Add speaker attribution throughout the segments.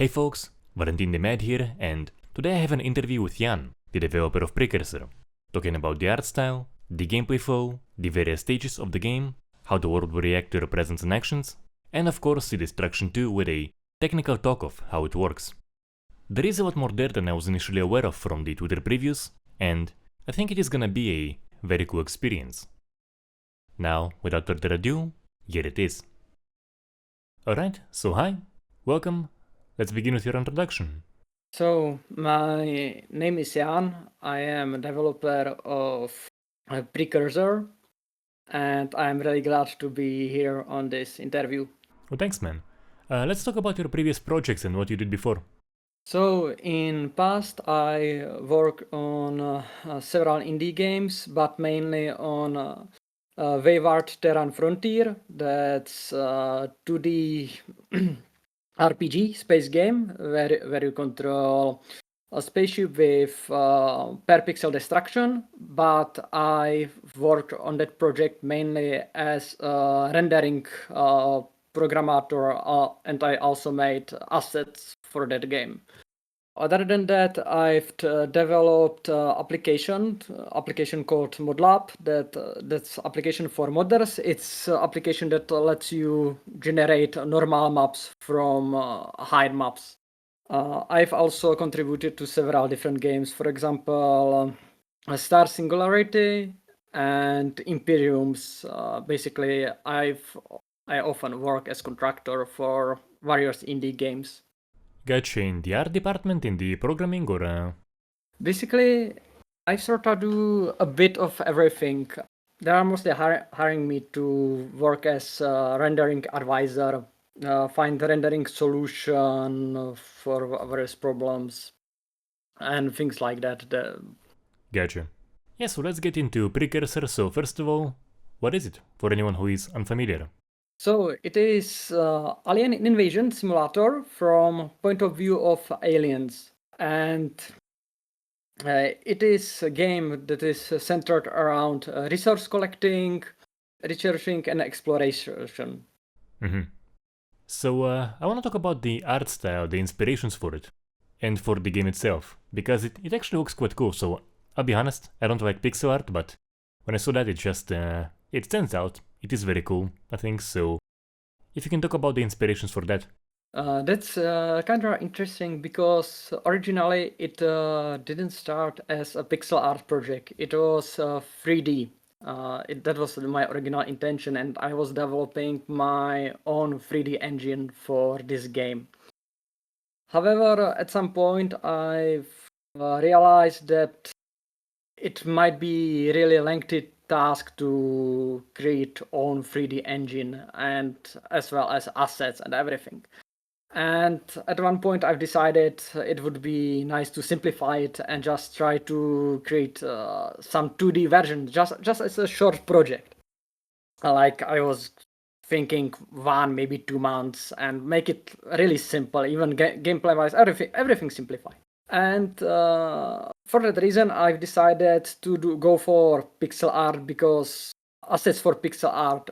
Speaker 1: Hey folks, Valentin the Mad here, and today I have an interview with Jan, the developer of Precursor, talking about the art style, the gameplay flow, the various stages of the game, how the world will react to your presence and actions, and of course the destruction too with a technical talk of how it works. There is a lot more there than I was initially aware of from the Twitter previews, and I think it is gonna be a very cool experience. Now, without further ado, here it is. Alright, so hi, welcome. Let's begin with your introduction.
Speaker 2: So, my name is Jan. I am a developer of Precursor, and I'm really glad to be here on this interview.
Speaker 1: Oh, thanks, man. Let's talk about your previous projects and what you did before.
Speaker 2: So, in past, I worked on several indie games, but mainly on Wayward Terran Frontier. That's 2D RPG space game where you control a spaceship with per pixel destruction, but I worked on that project mainly as a rendering programmer, and I also made assets for that game. Other than that, I've developed application called ModLab. That's application for modders. It's application that lets you generate normal maps from hide maps. I've also contributed to several different games. For example, Star Singularity and Imperiums. Basically, I often work as contractor for various indie games.
Speaker 1: Gotcha, in the art department, in the programming, or
Speaker 2: Basically, I sort of do a bit of everything. They are mostly hiring me to work as a rendering advisor, find rendering solution for various problems, and things like that.
Speaker 1: Gotcha. Yeah, so let's get into Precursor. So first of all, what is it, for anyone who is unfamiliar?
Speaker 2: So it is alien invasion simulator from point of view of aliens, and it is a game that is centered around resource collecting, researching, and exploration.
Speaker 1: Mm-hmm. So I want to talk about the art style, the inspirations for it, and for the game itself, because it actually looks quite cool. So I'll be honest, I don't like pixel art, but when I saw that, it stands out. It is very cool, I think. So if you can talk about the inspirations for that.
Speaker 2: That's kind of interesting because originally it didn't start as a pixel art project. It was 3D. That was my original intention, and I was developing my own 3D engine for this game. However, at some point, I've realized that it might be really lengthy task to create own 3D engine and as well as assets and everything. And at one point, I've decided it would be nice to simplify it and just try to create some 2D version, just as a short project. Like I was thinking 1, maybe 2 months, and make it really simple, even gameplay-wise, everything simplified. And for that reason, I've decided to go for pixel art because assets for pixel art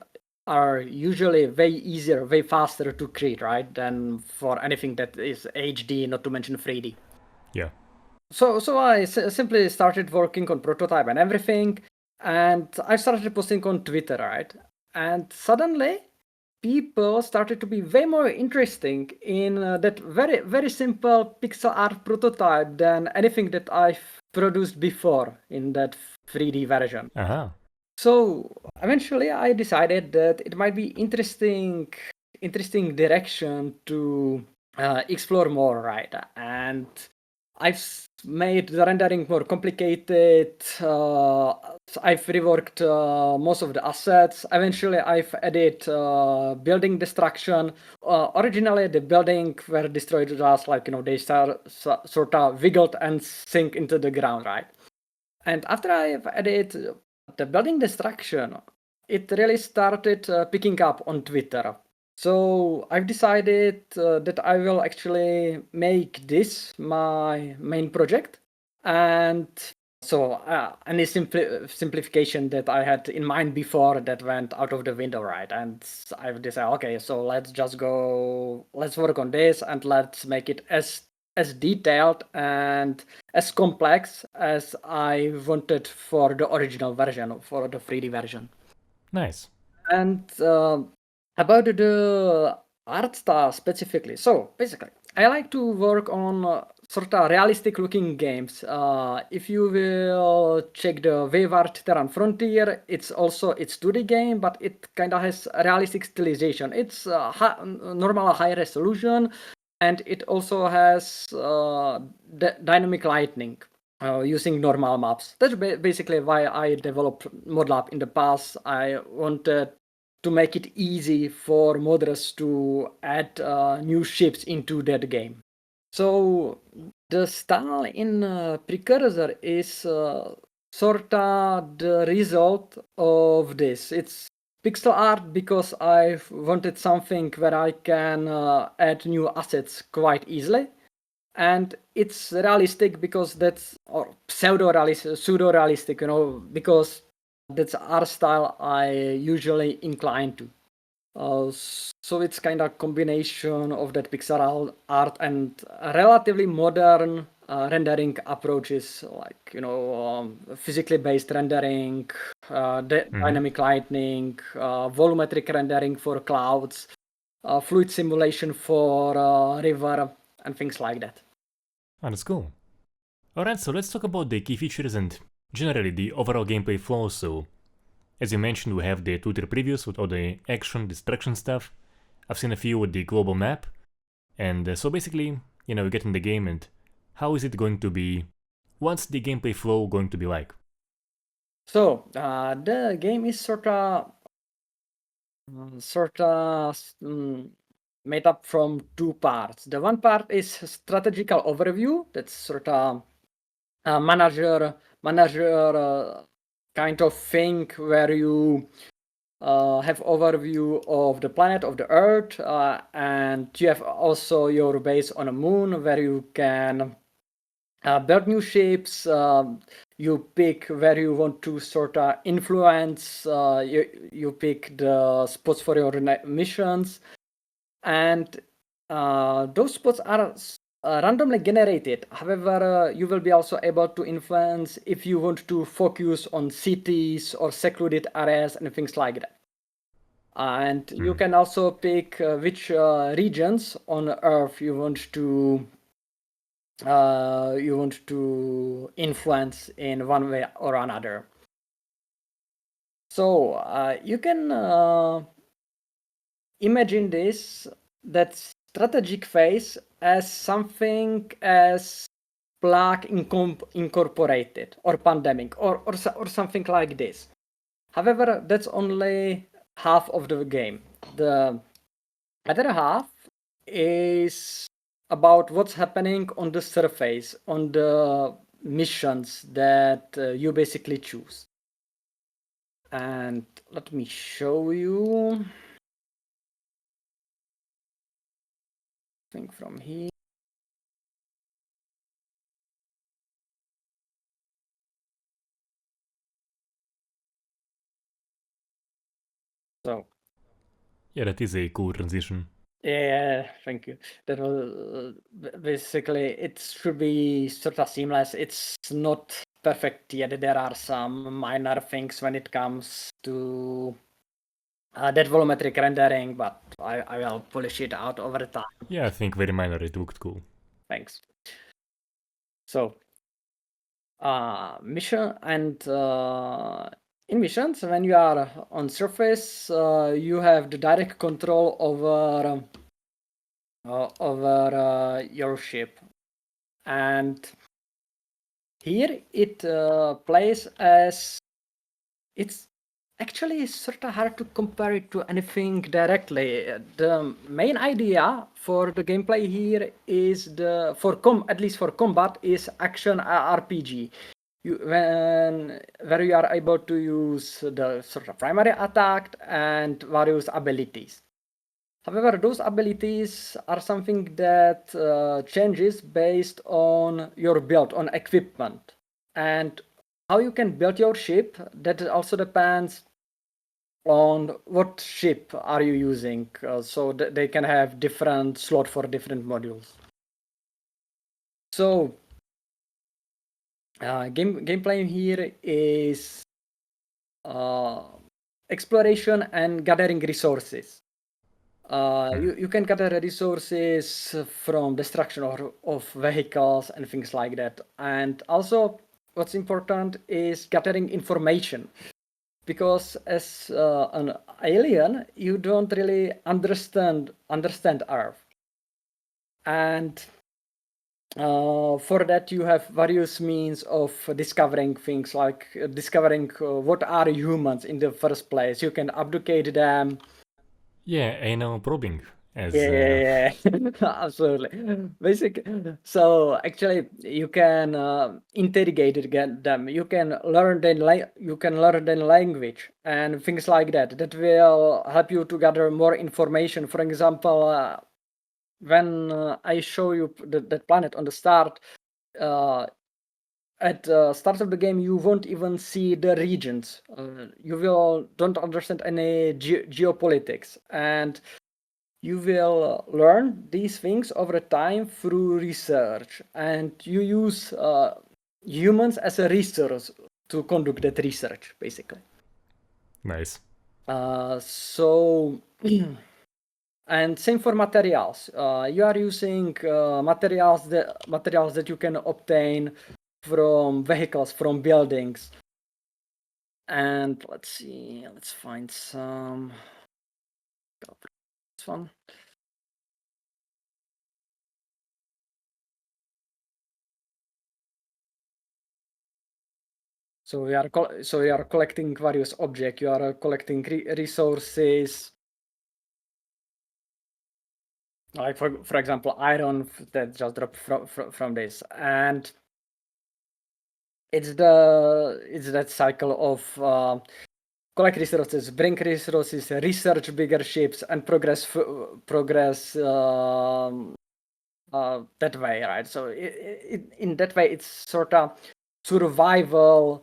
Speaker 2: are usually way easier, way faster to create, right, than for anything that is HD, not to mention 3D.
Speaker 1: Yeah.
Speaker 2: So I simply started working on prototype and everything, and I started posting on Twitter, right? And suddenly, people started to be way more interesting in that very, very simple pixel art prototype than anything that I've produced before in that 3D version.
Speaker 1: Uh-huh.
Speaker 2: So eventually I decided that it might be interesting direction to explore more, right? And I've made the rendering more complicated. I've reworked most of the assets. Eventually, I've added building destruction. Originally, the building were destroyed just like, they sort of wiggled and sink into the ground, right? And after I've added the building destruction, it really started picking up on Twitter. So I've decided that I will actually make this my main project, and So any simplification that I had in mind before that went out of the window, right? And I decided, okay, so let's work on this and let's make it as detailed and as complex as I wanted for the original version, for the 3D version.
Speaker 1: Nice.
Speaker 2: And about the art style specifically. So basically, I like to work on sort of realistic looking games. If you will check the Wayward Terran Frontier, it's 2D game, but it kind of has a realistic stylization. It's normal high resolution, and it also has dynamic lighting. Using normal maps. That's basically why I developed ModLab in the past. I wanted to make it easy for modders to add new ships into that game. So the style in Precursor is sort of the result of this. It's pixel art because I wanted something where I can add new assets quite easily, and it's realistic because that's, or pseudo realistic, because that's art style I usually incline to. So it's kind of combination of that pixel art and relatively modern rendering approaches, like physically based rendering, dynamic lighting, volumetric rendering for clouds, fluid simulation for river, and things like that.
Speaker 1: Oh, that's cool. Alright, so let's talk about the key features and generally the overall gameplay flow. So, as you mentioned, we have the 2-tier previews with all the action, destruction stuff. I've seen a few with the global map. And so basically, you get in the game and how is it going to be? What's the gameplay flow going to be like?
Speaker 2: So the game is sort of made up from two parts. The one part is strategical overview. That's sort of a manager kind of thing where you have overview of the planet, of the Earth, and you have also your base on a moon where you can build new ships. You pick where you want to sort of influence. You pick the spots for your missions, and those spots are randomly generated. However, you will be also able to influence if you want to focus on cities or secluded areas and things like that. And you can also pick which regions on Earth you want to influence in one way or another. So you can imagine that strategic phase as something as Plague Incorporated or Pandemic or something like this. However, that's only half of the game. The other half is about what's happening on the surface, on the missions that you basically choose. And let me show you. Think from here. So
Speaker 1: Yeah, that is a cool transition.
Speaker 2: yeah, thank you. That was basically, it should be sort of seamless. It's not perfect yet. There are some minor things when it comes to that volumetric rendering, but I will polish it out over time.
Speaker 1: Yeah, I think very minor, it looked cool.
Speaker 2: Thanks. So mission and in missions, when you are on surface, you have the direct control over your ship, and here it plays as, it's actually sort of hard to compare it to anything directly. The main idea for the gameplay here is at least for combat, is action RPG. Where you are able to use the sort of primary attack and various abilities. However, those abilities are something that changes based on your build, on equipment. And how you can build your ship, that also depends on what ship are you using. So they can have different slot for different modules. So gameplay here is exploration and gathering resources. You can gather resources from destruction of vehicles and things like that. And also, what's important is gathering information, because as an alien, you don't really understand Earth, and for that you have various means of discovering things, like discovering what are humans in the first place. You can abdicate them.
Speaker 1: Yeah, anal probing. As
Speaker 2: Yeah, absolutely. Basic. So actually, you can interrogate them. You can learn their language and things like that. That will help you to gather more information. For example, when I show you that planet on the start, at the start of the game, you won't even see the regions. You will don't understand any geopolitics, and you will learn these things over time through research, and you use humans as a resource to conduct that research, basically.
Speaker 1: nice.
Speaker 2: So and same for materials. You are using materials that you can obtain from vehicles, from buildings. And let's see, let's find some. This one. So we are collecting various objects. You are collecting resources, like for example iron that just dropped from this, and it's that cycle of collect resources, bring resources, research bigger ships, and progress that way, right? So in that way, it's sort of survival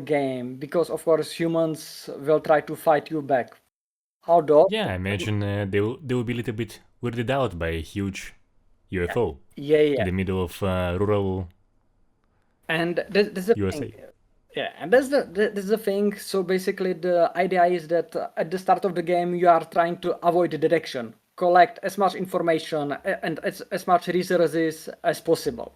Speaker 2: game, because of course humans will try to fight you back. Although,
Speaker 1: Yeah, I imagine they will be a little bit weirded out by a huge UFO
Speaker 2: yeah,
Speaker 1: in the middle of rural
Speaker 2: and that's the
Speaker 1: USA.
Speaker 2: thing. Yeah, and that's the thing. So basically, the idea is that at the start of the game, you are trying to avoid the detection, collect as much information and as much resources as possible.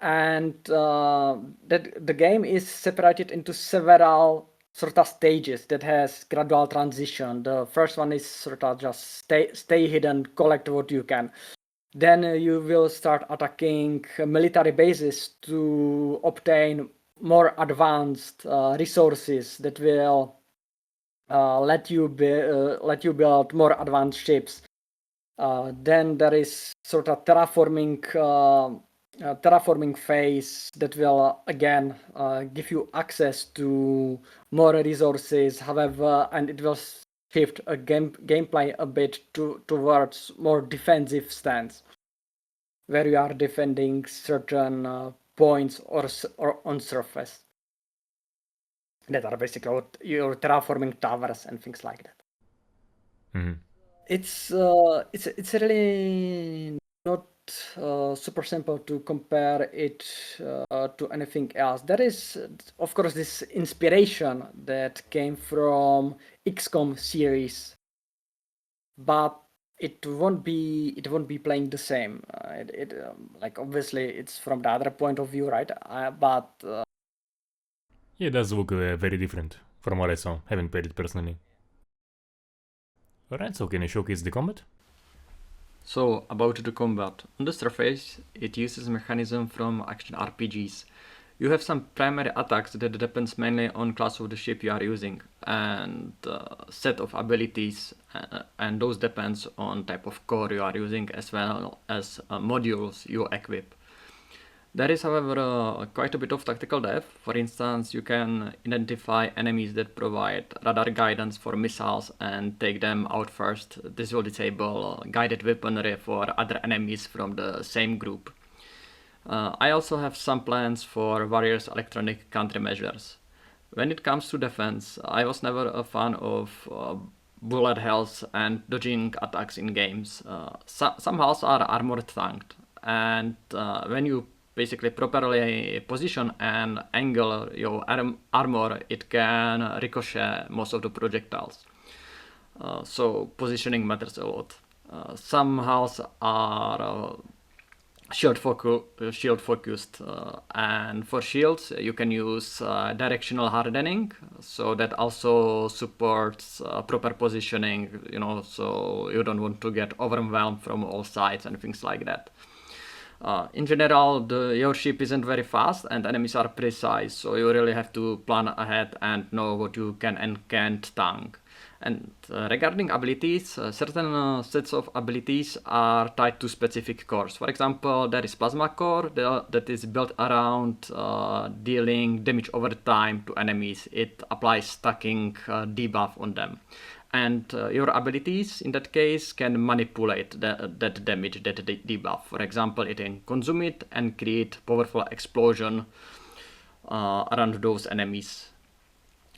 Speaker 2: And that the game is separated into several sort of stages that has gradual transition. The first one is sort of just stay hidden, collect what you can. Then you will start attacking military bases to obtain more advanced resources that will let you build more advanced ships. Then there is sort of terraforming phase that will again give you access to more resources. However, and it will shift a gameplay a bit towards more defensive stance, where you are defending certain points or on surface that are basically what you're terraforming towers and things like that.
Speaker 1: Mm-hmm.
Speaker 2: It's really not super simple to compare it to anything else. There is, of course, this inspiration that came from XCOM series, but it won't be playing the same. Like obviously it's from the other point of view, right? But
Speaker 1: Yeah, it does look very different from what I saw. Haven't played it personally. Alright, so can you showcase the combat?
Speaker 2: So, about the combat. On the surface, it uses mechanism from action RPGs. You have some primary attacks that depends mainly on class of the ship you are using, and set of abilities, and those depends on type of core you are using, as well as modules you equip. There is, however, quite a bit of tactical depth. For instance, you can identify enemies that provide radar guidance for missiles and take them out first. This will disable guided weaponry for other enemies from the same group. I also have some plans for various electronic countermeasures. When it comes to defense, I was never a fan of bullet hells and dodging attacks in games. Some hulls are armored tanked, and when you basically properly position and angle your armor, it can ricochet most of the projectiles. So positioning matters a lot. Some hulls are shield focused, and for shields you can use directional hardening, so that also supports proper positioning, so you don't want to get overwhelmed from all sides and things like that. In general, your ship isn't very fast and enemies are precise, so you really have to plan ahead and know what you can and can't tank. And regarding abilities, certain sets of abilities are tied to specific cores. For example, there is Plasma Core that is built around dealing damage over time to enemies. It applies stacking debuff on them. And your abilities in that case can manipulate that damage, that debuff. For example, it can consume it and create powerful explosion around those enemies.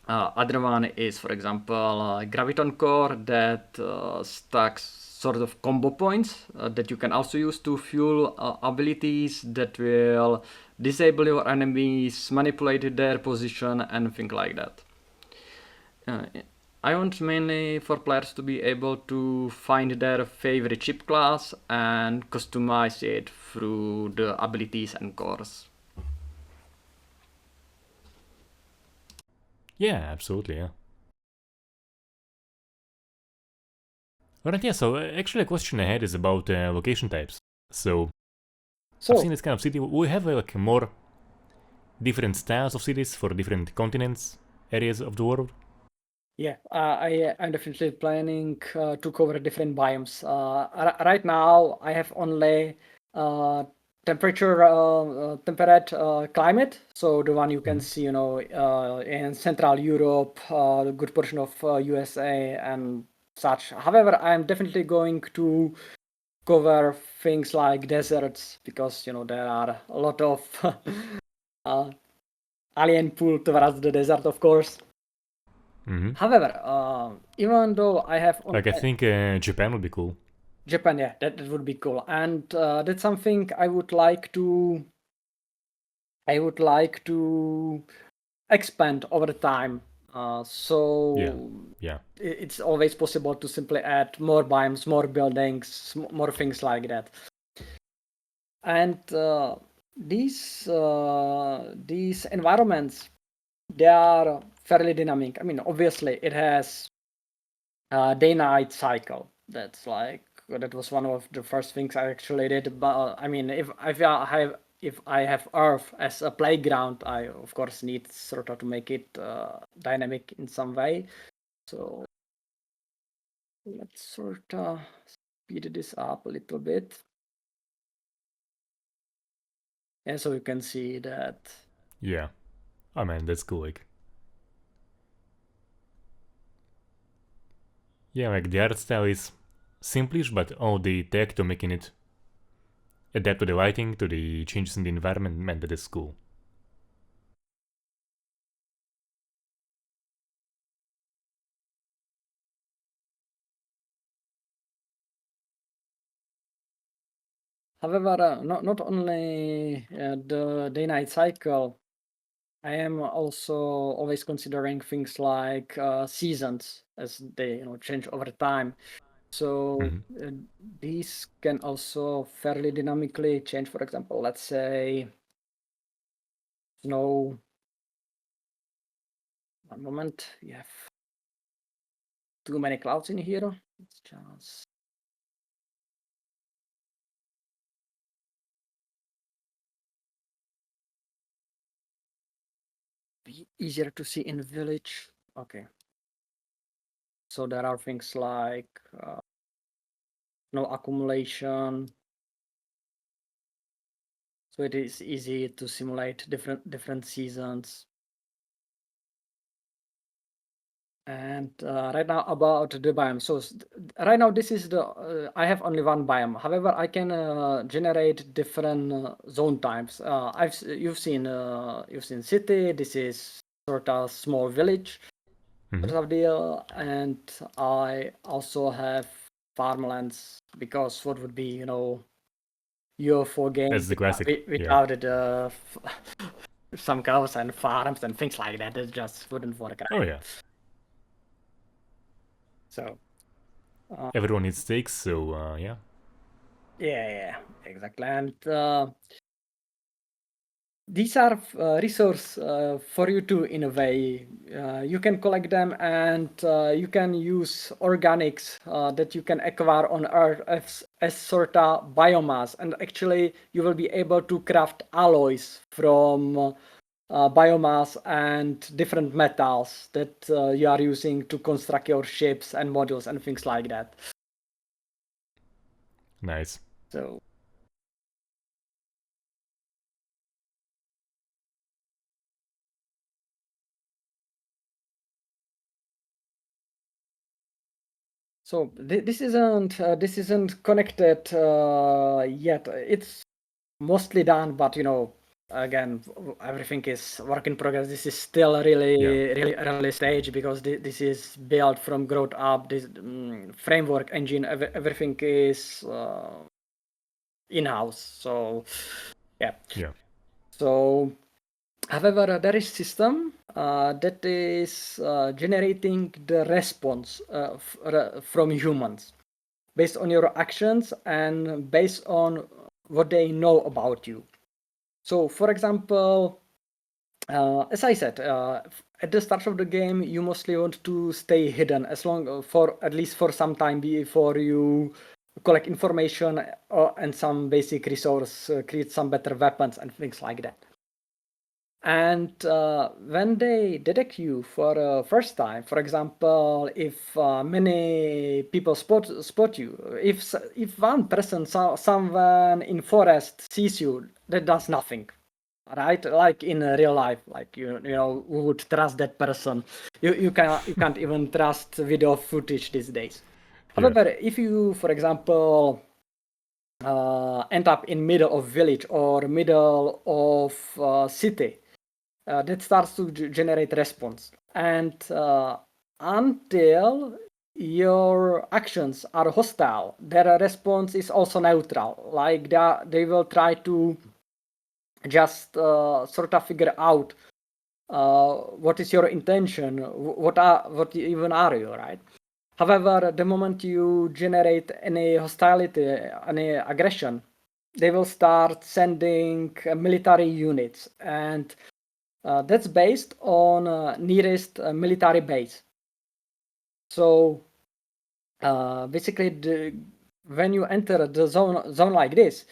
Speaker 2: Other one is, for example, Graviton Core that stacks sort of combo points that you can also use to fuel abilities that will disable your enemies, manipulate their position, and things like that. I want mainly for players to be able to find their favorite ship class and customize it through the abilities and cores.
Speaker 1: Yeah, absolutely, yeah. Alright, yeah, so actually a question I had is about location types. So, I've seen this kind of city. We have like more different styles of cities for different continents, areas of the world.
Speaker 2: Yeah, I'm definitely planning to cover different biomes. Right now, I have only uh, temperate climate. So the one you can see, in Central Europe, a good portion of USA and such. However, I'm definitely going to cover things like deserts because there are a lot of uh, alien pull towards the desert, of course.
Speaker 1: Mm-hmm.
Speaker 2: However, even though I have
Speaker 1: Like, I think Japan would be cool.
Speaker 2: Japan, yeah, that would be cool, and that's something I would like to expand over the time.
Speaker 1: Yeah,
Speaker 2: So
Speaker 1: yeah.
Speaker 2: it's always possible to simply add more biomes, more buildings, more things like that. And these environments, they are fairly dynamic. I mean, obviously, it has day-night cycle. That was one of the first things I actually did. But I mean, if I have Earth as a playground, I of course need sort of to make it dynamic in some way. So let's sort of speed this up a little bit. And so you can see that.
Speaker 1: Yeah. Oh man, that's cool. Like, yeah, like the art style is simplish, but all the tech to making it adapt to the lighting, to the changes in the environment, man, that is cool.
Speaker 2: However, not only the day-night cycle, I am also always considering things like seasons as they change over time. So
Speaker 1: Mm-hmm.
Speaker 2: these can also fairly dynamically change. For example, let's say snow. One moment, you have too many clouds in here. It's just be easier to see in village. Okay. So there are things like snow accumulation. So it is easy to simulate different seasons. And right now about the biome. So right now this is the I have only one biome. However, I can generate different zone types. You've seen city. This is sort of small village sort of deal, and I also have farmlands because what would be UFO game
Speaker 1: That's the classic.
Speaker 2: without some cows and farms and things like that. It just wouldn't work. Right?
Speaker 1: Oh yeah.
Speaker 2: So
Speaker 1: Everyone needs steaks, so yeah.
Speaker 2: yeah, exactly. And these are resource for you too, in a way. You can collect them, and you can use organics that you can acquire on Earth as sort of biomass. And actually, you will be able to craft alloys from biomass and different metals that you are using to construct your ships and modules and things like that.
Speaker 1: Nice.
Speaker 2: So this isn't connected yet. It's mostly done, but again, everything is work in progress. This is still a really early stage because this is built from growth up. This framework engine, everything is in-house. So yeah. So however, there is system that is generating the response from humans based on your actions and based on what they know about you. So, for example, as I said, at the start of the game, you mostly want to stay hidden for at least for some time before you collect information and some basic resource, create some better weapons and things like that. And when they detect you for first time, for example, if many people spot you, if one person, someone in forest sees you, that does nothing, right? Like in real life, like you who would trust that person? You can't even trust video footage these days. However, if you, for example, end up in middle of village or middle of city, that starts to generate response. And until your actions are hostile, their response is also neutral. Like they will try to just sort of figure out what is your intention, what even are you, right? However, the moment you generate any hostility, any aggression, they will start sending military units, and that's based on nearest military base. So basically, when you enter the zone like this,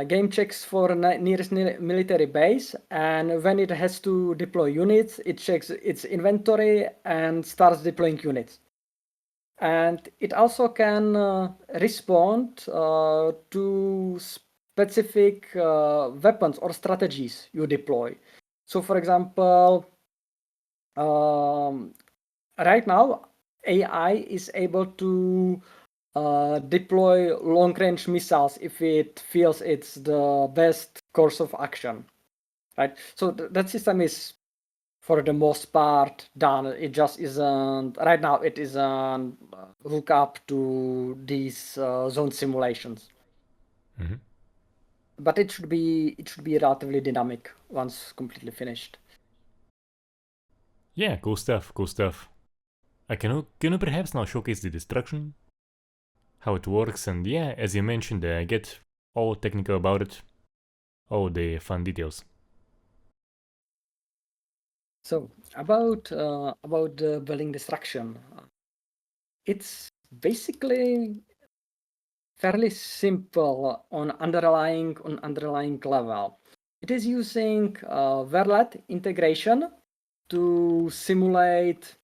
Speaker 2: game checks for nearest military base, and when it has to deploy units, it checks its inventory and starts deploying units. And it also can respond to specific weapons or strategies you deploy. So, for example, right now, AI is able to deploy long-range missiles if it feels it's the best course of action, right? So that system is, for the most part, done. It just isn't right now. It isn't hook up to these zone simulations. But it should be relatively dynamic once completely finished.
Speaker 1: Yeah, cool stuff, cool stuff. Can you perhaps now showcase the destruction? How it works, and yeah, as you mentioned, get all technical about it. All the fun details.
Speaker 2: So about the building destruction, it's basically fairly simple on underlying level. It is using Verlet integration to simulate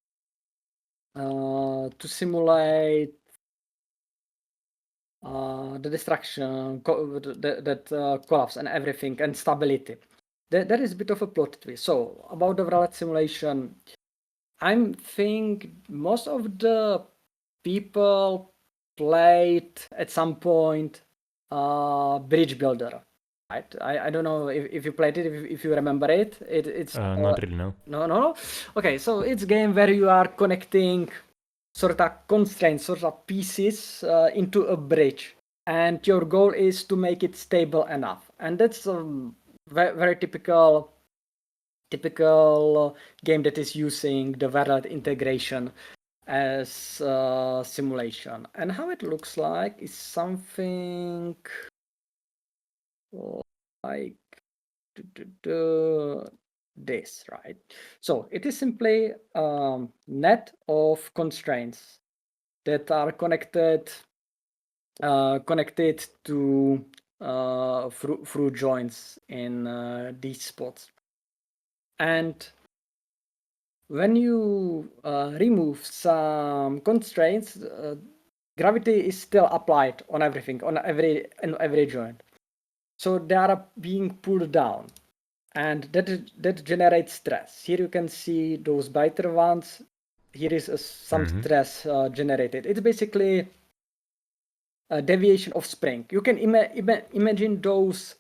Speaker 2: the destruction that collapse and everything and stability. There is a bit of a plot twist. So about the Verlet simulation, I think most of the people played at some point Bridge Builder. Right? I don't know if you played it, if you remember it. It's
Speaker 1: Not really, no.
Speaker 2: no. Okay, so it's a game where you are connecting sort of constraints, sort of pieces into a bridge, and your goal is to make it stable enough. And that's a very typical game that is using the Verlet integration as simulation. And how it looks like is something like this, right? So it is simply a net of constraints that are connected to through joints in these spots. And when you remove some constraints, gravity is still applied on everything, on every joint. So they are being pulled down, and that generates stress. Here you can see those brighter ones. Here is some stress generated. It's basically a deviation of spring. You can imagine those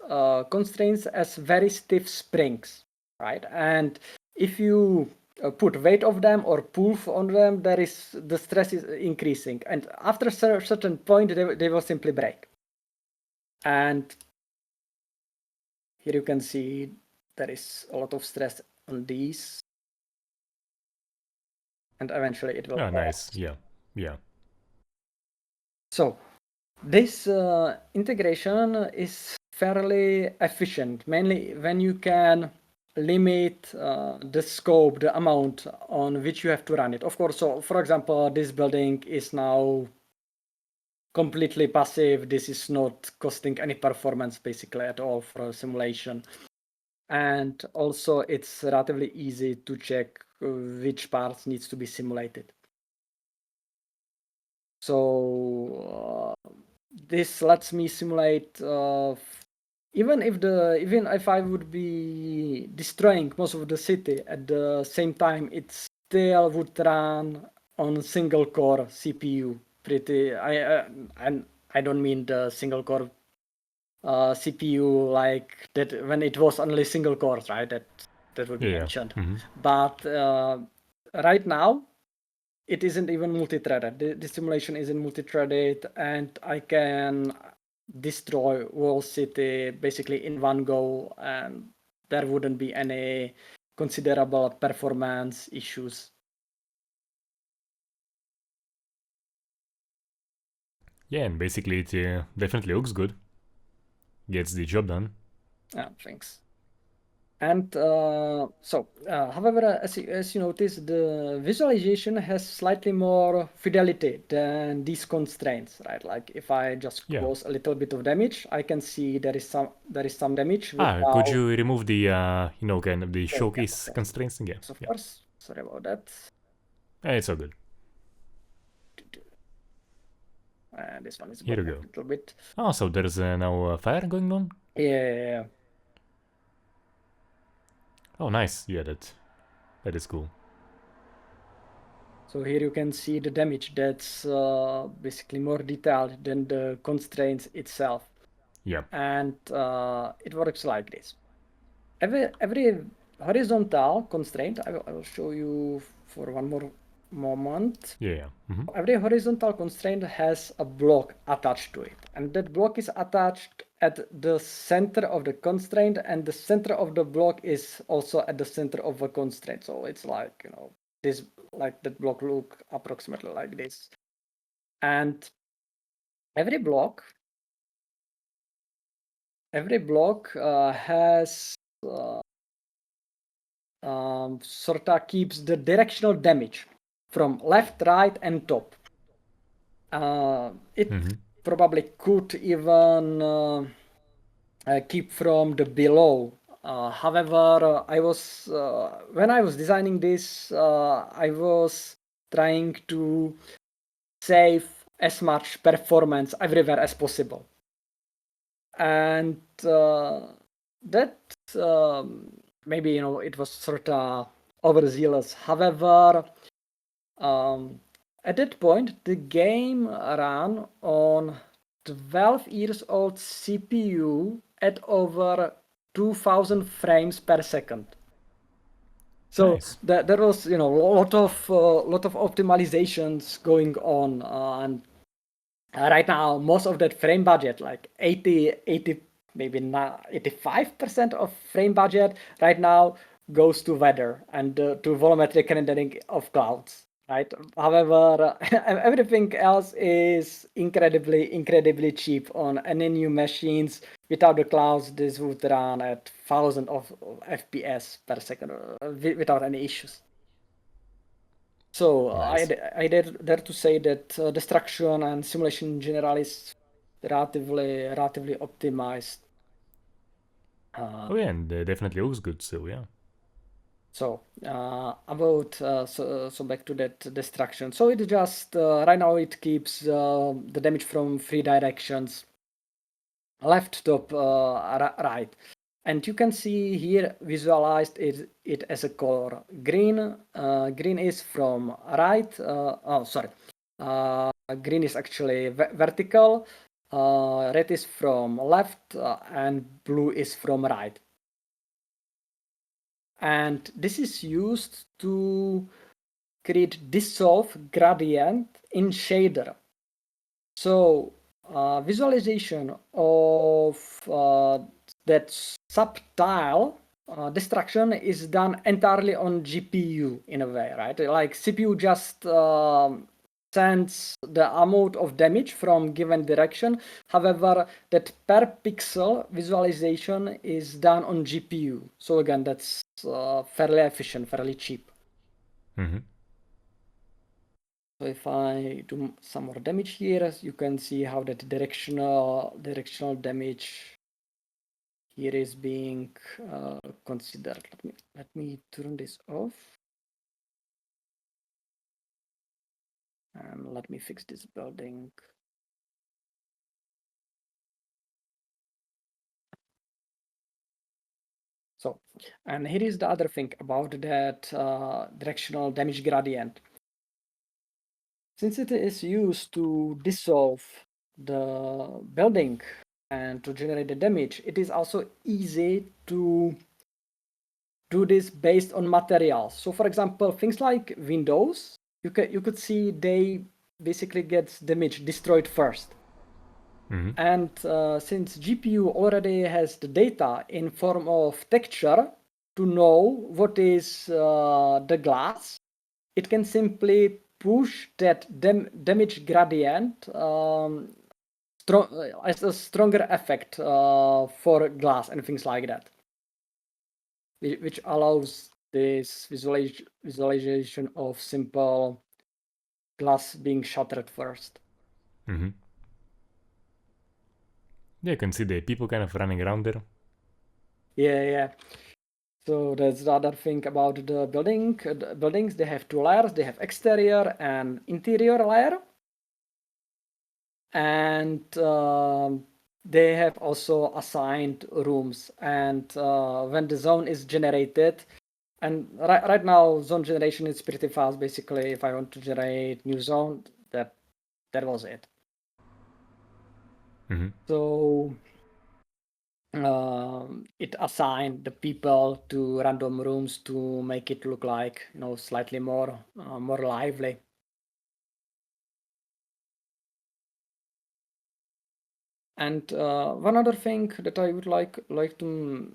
Speaker 2: constraints as very stiff springs, right? And if you put weight of them or pull on them, the stress is increasing, and after a certain point they will simply break. And here you can see there is a lot of stress on these, and eventually it will collapse.
Speaker 1: Nice. Yeah.
Speaker 2: So this integration is fairly efficient, mainly when you can limit the scope, the amount on which you have to run it. Of course, so for example, this building is now completely passive. This is not costing any performance basically at all for a simulation. And also it's relatively easy to check which parts needs to be simulated. So this lets me simulate even if I would be destroying most of the city at the same time, it still would run on single core CPU. I don't mean the single core CPU like that when it was only single cores, right? That would be mentioned. But right now it isn't even multi-threaded. The simulation isn't multi-threaded, and I can destroy whole city basically in one go, and there wouldn't be any considerable performance issues.
Speaker 1: Yeah, and basically it definitely looks good. Gets the job done.
Speaker 2: Yeah, thanks. And however, as you notice, the visualization has slightly more fidelity than these constraints, right? Like if I just close a little bit of damage, I can see there is some damage.
Speaker 1: Could you remove the kind of the showcase constraints again?
Speaker 2: Of course. Sorry about that.
Speaker 1: It's all good.
Speaker 2: And this one is
Speaker 1: Here we
Speaker 2: going
Speaker 1: go.
Speaker 2: a little bit.
Speaker 1: Oh, so there's now fire going on?
Speaker 2: Yeah.
Speaker 1: Oh, nice. Yeah, that is cool.
Speaker 2: So here you can see the damage that's basically more detailed than the constraints itself.
Speaker 1: Yeah.
Speaker 2: And it works like this. Every horizontal constraint, I will show you for one more moment.
Speaker 1: Yeah.
Speaker 2: Every horizontal constraint has a block attached to it, and that block is attached at the center of the constraint, and the center of the block is also at the center of a constraint. So it's like, this, like that block look approximately like this. And every block has sort of keeps the directional damage from left, right, and top. It probably could even keep from the below. However, when I was designing this, I was trying to save as much performance everywhere as possible. And that maybe, it was sort of overzealous. However, at that point, the game ran on 12 years old CPU at over 2000 frames per second. So
Speaker 1: Nice.
Speaker 2: there was, a lot of optimizations going on, and right now most of that frame budget, like 80, maybe not 85% of frame budget right now goes to weather and to volumetric rendering of clouds. Right. However, everything else is incredibly cheap on any new machines. Without the clouds, this would run at thousands of FPS per second without any issues. So
Speaker 1: Nice.
Speaker 2: I dare to say that destruction and simulation in general is relatively optimized.
Speaker 1: Oh yeah, and definitely looks good still, yeah.
Speaker 2: So about so back to that destruction. So it just right now it keeps the damage from three directions: left, top, right. And you can see here visualized it as a color. Green is from right. Green is actually vertical. Red is from left, and blue is from right. And this is used to create dissolve gradient in shader. So visualization of that subtile destruction is done entirely on GPU in a way, right? Like CPU just sends the amount of damage from given direction. However, that per pixel visualization is done on GPU. So again, that's fairly efficient, fairly cheap.
Speaker 1: Mm-hmm.
Speaker 2: So if I do some more damage here, you can see how that directional damage here is being considered. Let me turn this off. And let me fix this building. So, and here is the other thing about that directional damage gradient. Since it is used to dissolve the building and to generate the damage, it is also easy to do this based on materials. So for example, things like windows, you could see they basically get damaged, destroyed first.
Speaker 1: Mm-hmm.
Speaker 2: And since GPU already has the data in form of texture to know what is the glass, it can simply push that damage gradient as a stronger effect for glass and things like that, which allows this visualization of simple glass being shattered first.
Speaker 1: Mm-hmm. Yeah, you can see the people kind of running around there.
Speaker 2: Yeah. So that's the other thing about the building. The buildings, they have two layers. They have exterior and interior layer. And they have also assigned rooms. And when the zone is generated, and right now zone generation is pretty fast. Basically, if I want to generate new zone, that was it.
Speaker 1: Mm-hmm.
Speaker 2: So it assigned the people to random rooms to make it look like, slightly more lively. And one other thing that I would like to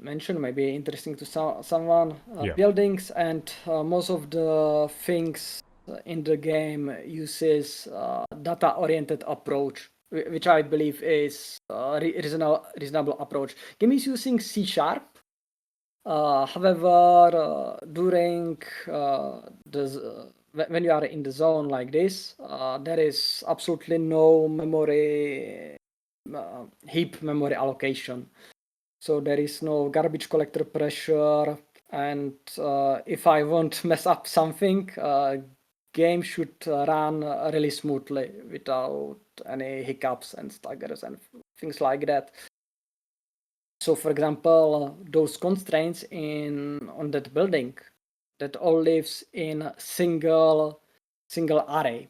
Speaker 2: mention, maybe interesting to someone,
Speaker 1: Yeah.
Speaker 2: buildings and most of the things in the game uses data-oriented approach, which I believe is reasonable approach. Game is using C#. However, during when you are in the zone like this, there is absolutely no memory heap memory allocation. So there is no garbage collector pressure, and if I won't mess up something, game should run really smoothly without any hiccups and staggers and things like that. So for example, those constraints on that building, that all lives in a single array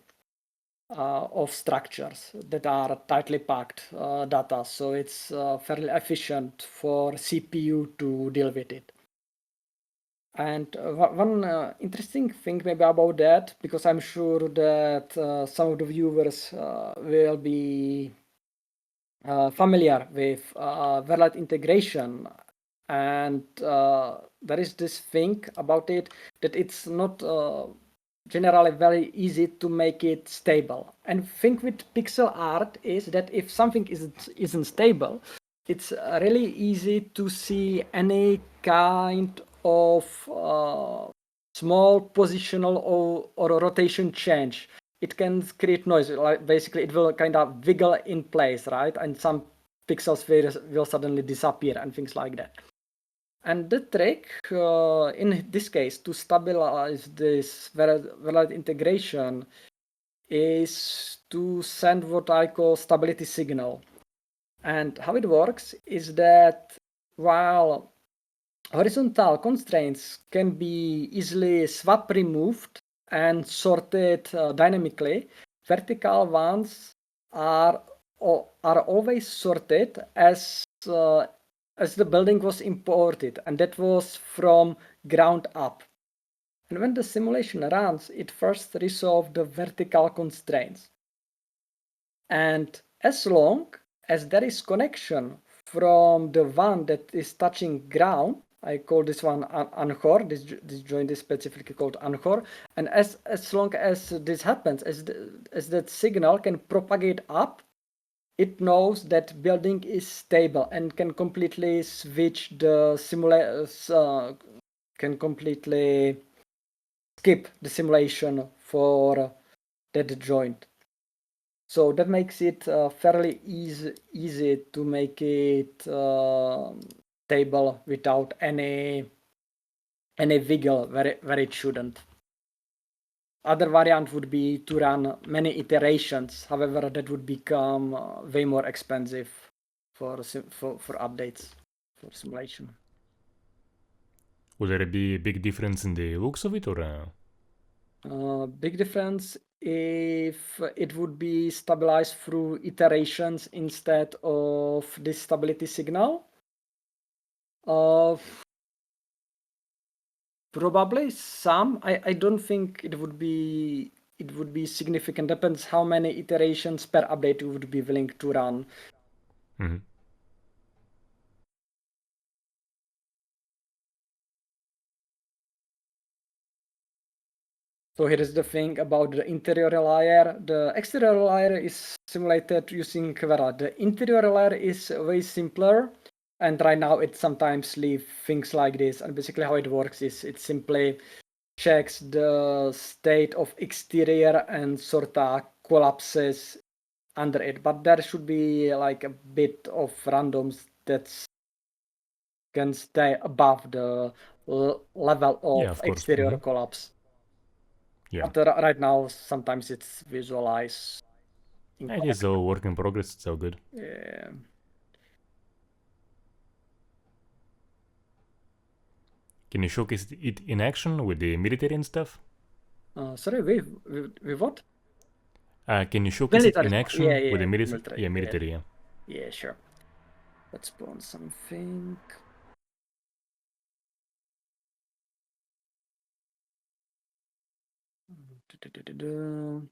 Speaker 2: of structures that are tightly packed data. So it's fairly efficient for CPU to deal with it. And one interesting thing maybe about that, because I'm sure that some of the viewers will be familiar with Verlet integration, and there is this thing about it that it's not generally very easy to make it stable. And thing with pixel art is that if something isn't stable, it's really easy to see any kind of small positional or rotation change. It can create noise. Like basically, it will kind of wiggle in place, right? And some pixels will suddenly disappear and things like that. And the trick in this case to stabilize this valid integration is to send what I call stability signal. And how it works is that while horizontal constraints can be easily swap removed and sorted dynamically, vertical ones are always sorted as the building was imported, and that was from ground up. And when the simulation runs, it first resolves the vertical constraints. And as long as there is connection from the one that is touching ground, I call this one anchor, this joint is specifically called anchor, and as long as this happens, as that signal can propagate up, it knows that building is stable and can completely switch the can completely skip the simulation for that joint. So that makes it fairly easy to make it stable without any wiggle where it shouldn't. Other variant would be to run many iterations. However, that would become way more expensive for updates for simulation.
Speaker 1: Would there be a big difference in the looks of it, or?
Speaker 2: Big difference if it would be stabilized through iterations instead of this stability signal. Probably some. I don't think it would be significant. Depends how many iterations per update you would be willing to run.
Speaker 1: Mm-hmm.
Speaker 2: So here is the thing about the interior layer. The exterior layer is simulated using Curator. The interior layer is way simpler, and right now it sometimes leaves things like this. And basically how it works is it simply checks the state of exterior and sort of collapses under it. But there should be like a bit of randoms that can stay above the level
Speaker 1: Yeah,
Speaker 2: of
Speaker 1: of course.
Speaker 2: exterior
Speaker 1: Mm-hmm.
Speaker 2: collapse.
Speaker 1: Yeah.
Speaker 2: But right now, sometimes it's visualized
Speaker 1: It is
Speaker 2: incorrectly.
Speaker 1: all work in progress, it's all good.
Speaker 2: Yeah.
Speaker 1: Can you showcase it in action with the military and stuff?
Speaker 2: Sorry, with what?
Speaker 1: Can you showcase it
Speaker 2: Military
Speaker 1: in
Speaker 2: spawn. Yeah,
Speaker 1: action with the
Speaker 2: military.
Speaker 1: yeah,
Speaker 2: Yeah,
Speaker 1: military, yeah.
Speaker 2: yeah, sure. Let's spawn something. Du-du-du-du-du.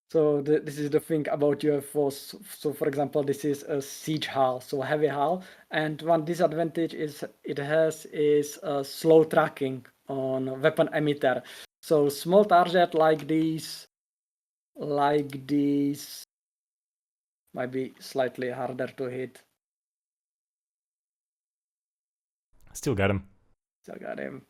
Speaker 2: So this is the thing about UFOs. So for example, this is a siege hull, so heavy hull, and one disadvantage is it has is slow tracking on weapon emitter. So small target like these might be slightly harder to hit.
Speaker 1: Still got him.
Speaker 2: So I got him.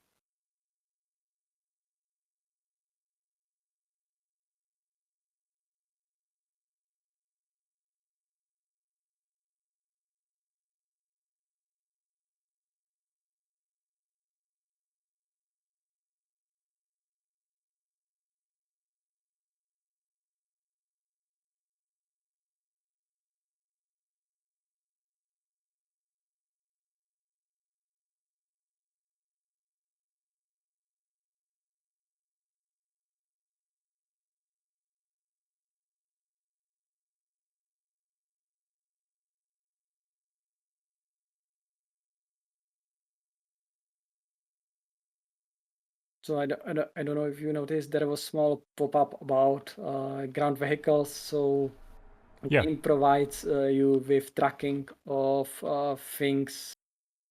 Speaker 2: So I don't know if you noticed there was small pop-up about ground vehicles. So
Speaker 1: Yeah.
Speaker 2: game provides you with tracking of things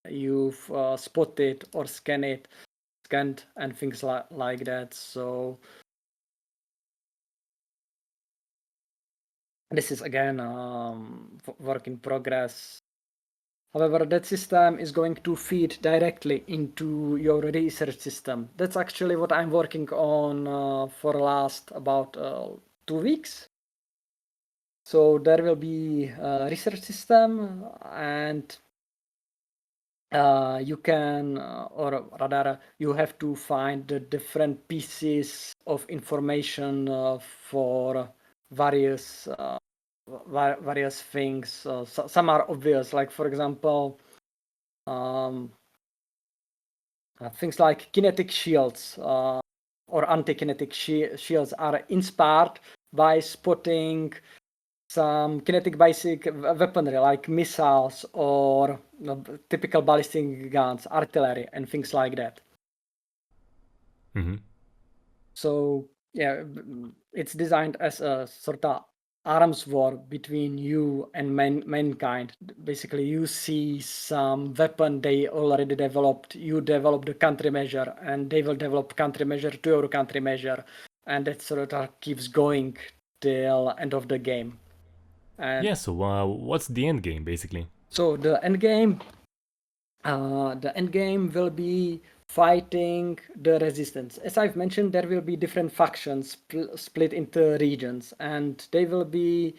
Speaker 2: you've spotted or scanned and things like that. So this is again work in progress. However, that system is going to feed directly into your research system. That's actually what I'm working on for last about 2 weeks. So there will be a research system, and you can, or rather, you have to find the different pieces of information for various various things. So some are obvious, like for example, things like kinetic shields or anti-kinetic shields are inspired by spotting some kinetic basic weaponry like missiles or typical ballistic guns, artillery, and things like that.
Speaker 1: Mm-hmm.
Speaker 2: So yeah, it's designed as a sort of arms war between you and mankind. Basically, you see some weapon they already developed, you develop the country measure, and they will develop country measure to your country measure, and that sort of keeps going till end of the game. And
Speaker 1: Yeah, so what's the end game, basically?
Speaker 2: so the end game will be fighting the resistance. As I've mentioned, there will be different factions split into regions, and they will be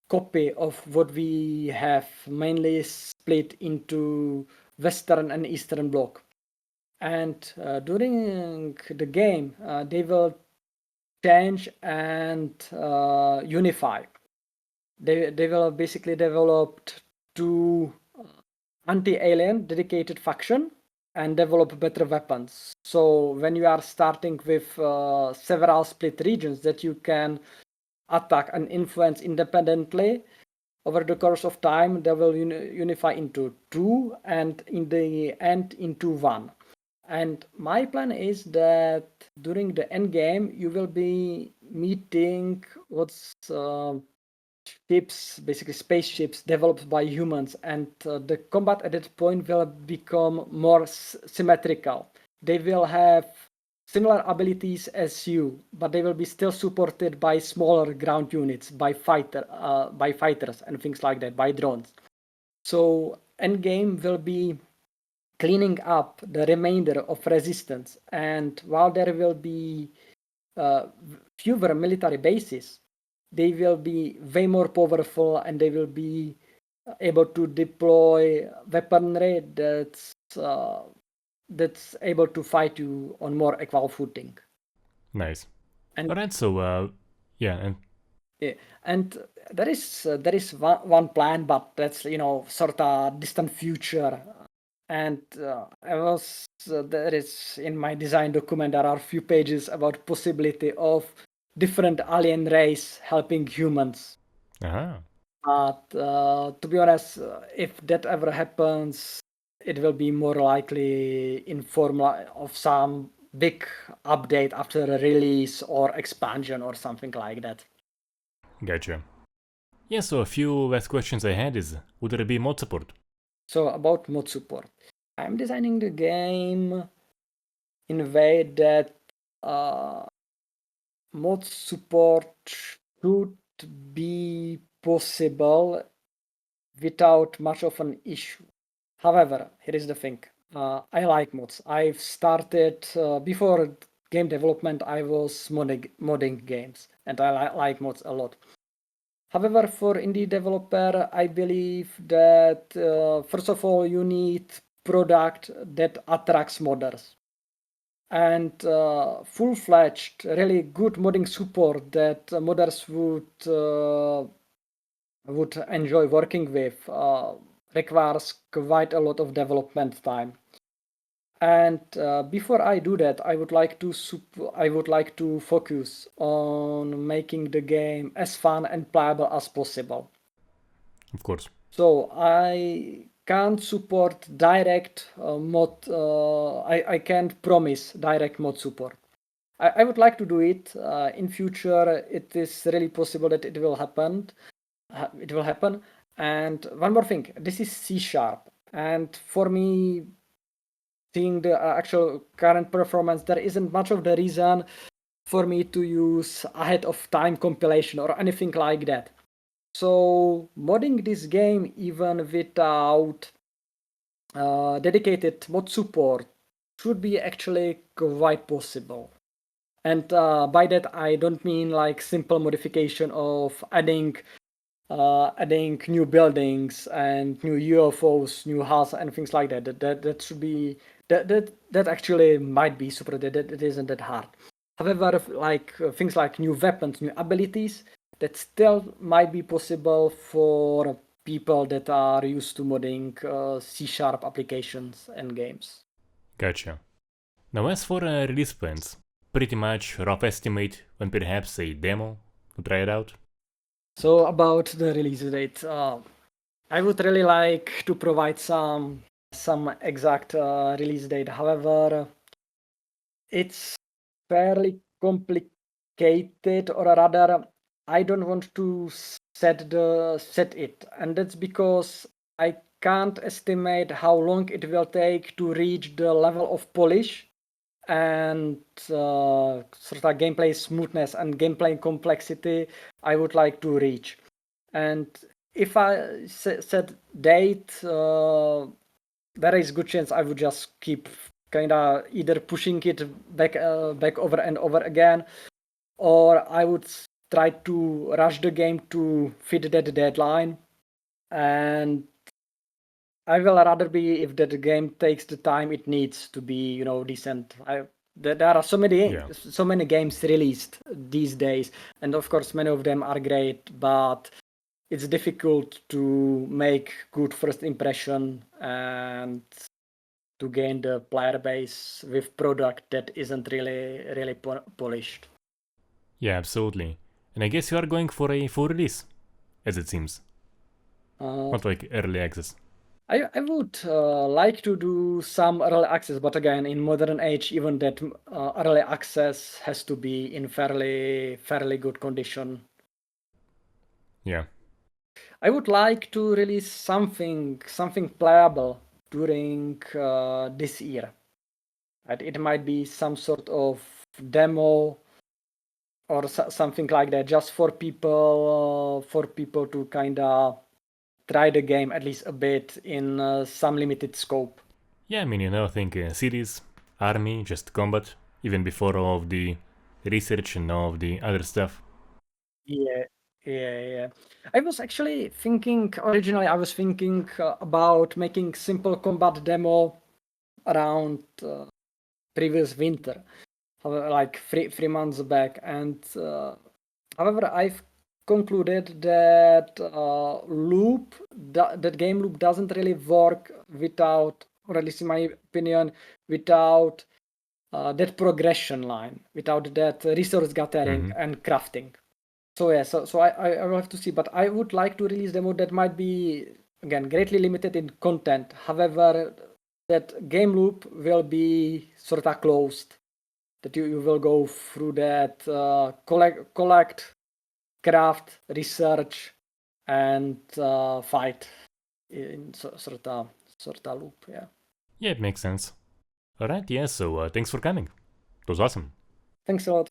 Speaker 2: copy of what we have, mainly split into Western and Eastern bloc. And during the game, they will change and unify. They will basically developed two anti-alien dedicated faction and develop better weapons. So when you are starting with several split regions that you can attack and influence independently, over the course of time they will unify into two, and in the end into one. And my plan is that during the end game you will be meeting what's ships, basically spaceships developed by humans, and the combat at that point will become more symmetrical. They will have similar abilities as you, but they will be still supported by smaller ground units, by fighters and things like that, by drones. So endgame will be cleaning up the remainder of resistance, and while there will be fewer military bases, they will be way more powerful, and they will be able to deploy weaponry that's able to fight you on more equal footing.
Speaker 1: Nice.
Speaker 2: And
Speaker 1: Alright, so yeah, and
Speaker 2: yeah, and there is one plan, but that's sort of distant future. And there is in my design document there are a few pages about possibility of different alien race helping humans.
Speaker 1: aha.
Speaker 2: But to be honest, if that ever happens, it will be more likely in form of some big update after a release or expansion or something like that.
Speaker 1: Gotcha. Yeah, so a few last questions I had is, would there be mod support?
Speaker 2: So about mod support, I'm designing the game in a way that mod support should be possible without much of an issue. However, here is the thing. I like mods. I've started before game development. I was modding games, and I like mods a lot. However, for indie developer, I believe that first of all you need product that attracts modders, and full-fledged, really good modding support that modders would enjoy working with requires quite a lot of development time. And before I do that, I would like to focus on making the game as fun and playable as possible.
Speaker 1: Of course.
Speaker 2: So I can't support direct mod. I can't promise direct mod support. I would like to do it in future. It is really possible that it will happen. It will happen. And one more thing, this is C sharp, and for me, seeing the actual current performance, there isn't much of the reason for me to use ahead of time compilation or anything like that. So modding this game even without dedicated mod support should be actually quite possible. And by that I don't mean like simple modification of adding new buildings and new UFOs, new hulls, and things like that. That should be that actually might be super. That isn't that hard. However, like things like new weapons, new abilities, that still might be possible for people that are used to modding C# applications and games.
Speaker 1: Gotcha. Now as for release plans, pretty much rough estimate when perhaps a demo to try it out?
Speaker 2: So about the release date, I would really like to provide some exact release date. However, it's fairly complicated, or rather, I don't want to set it, and that's because I can't estimate how long it will take to reach the level of polish and sort of gameplay smoothness and gameplay complexity I would like to reach. And if I set date, there is good chance I would just keep kind of either pushing it back over and over again, or I would try to rush the game to fit that deadline. And I will rather be if that game takes the time it needs to be, decent. There are so many games released these days, and of course many of them are great, but it's difficult to make good first impression and to gain the player base with product that isn't really polished.
Speaker 1: Yeah, absolutely. And I guess you are going for a full release, as it seems. Not like early access.
Speaker 2: I would like to do some early access, but again, in modern age, even that early access has to be in fairly good condition.
Speaker 1: Yeah.
Speaker 2: I would like to release something playable during this year. It might be some sort of demo or something like that, just for people to kind of try the game at least a bit in some limited scope.
Speaker 1: Yeah, I mean, I think cities, army, just combat, even before all of the research and all of the other stuff.
Speaker 2: Yeah, yeah. Originally, I was thinking about making simple combat demo around previous winter, like 3 months back. And however, I've concluded that that game loop doesn't really work without, or at least in my opinion, without that progression line, without that resource gathering and crafting. So yeah, so I will have to see, but I would like to release demo that might be again greatly limited in content. However, that game loop will be sort of closed. That you will go through that collect, craft, research, and fight in sort of loop. Yeah.
Speaker 1: Yeah, it makes sense. Alright, yeah, so thanks for coming. It was awesome.
Speaker 2: Thanks a lot.